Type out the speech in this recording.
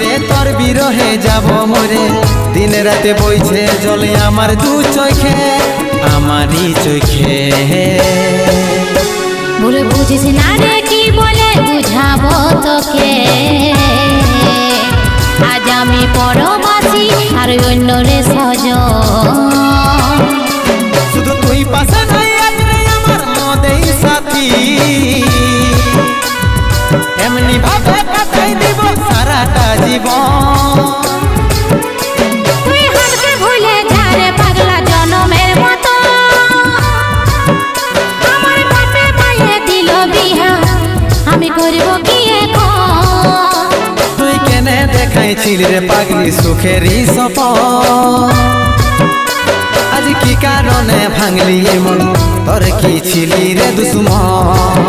রে তোর বিরহে যাব মরে, দিন রাতে বইছে জলে আমার দু চোখে, আমারই চোখে। বলে বুঝিস না রে কি বলে বুঝাবো তোকে, আজ আমি পরবাসী আর অন্য রে সজন। শুধু তুই পাশে নাই আজ রে আমার মদেই সাথী, এমনি ভাবে কাটাই দিব সারাটা জীবন। তুই হারকে ভুলে যা রে পাগলা জনমের মতো, আমার বাপে মায়ে দিল বিহা, আমি করব কি এখন? তুই কেনে দেখাইছিলি রে পাগলি সুখেরই সপন, আজ কি কারণে ভাঙলি মন, তোর কি ছিলি রে দুশ্মন?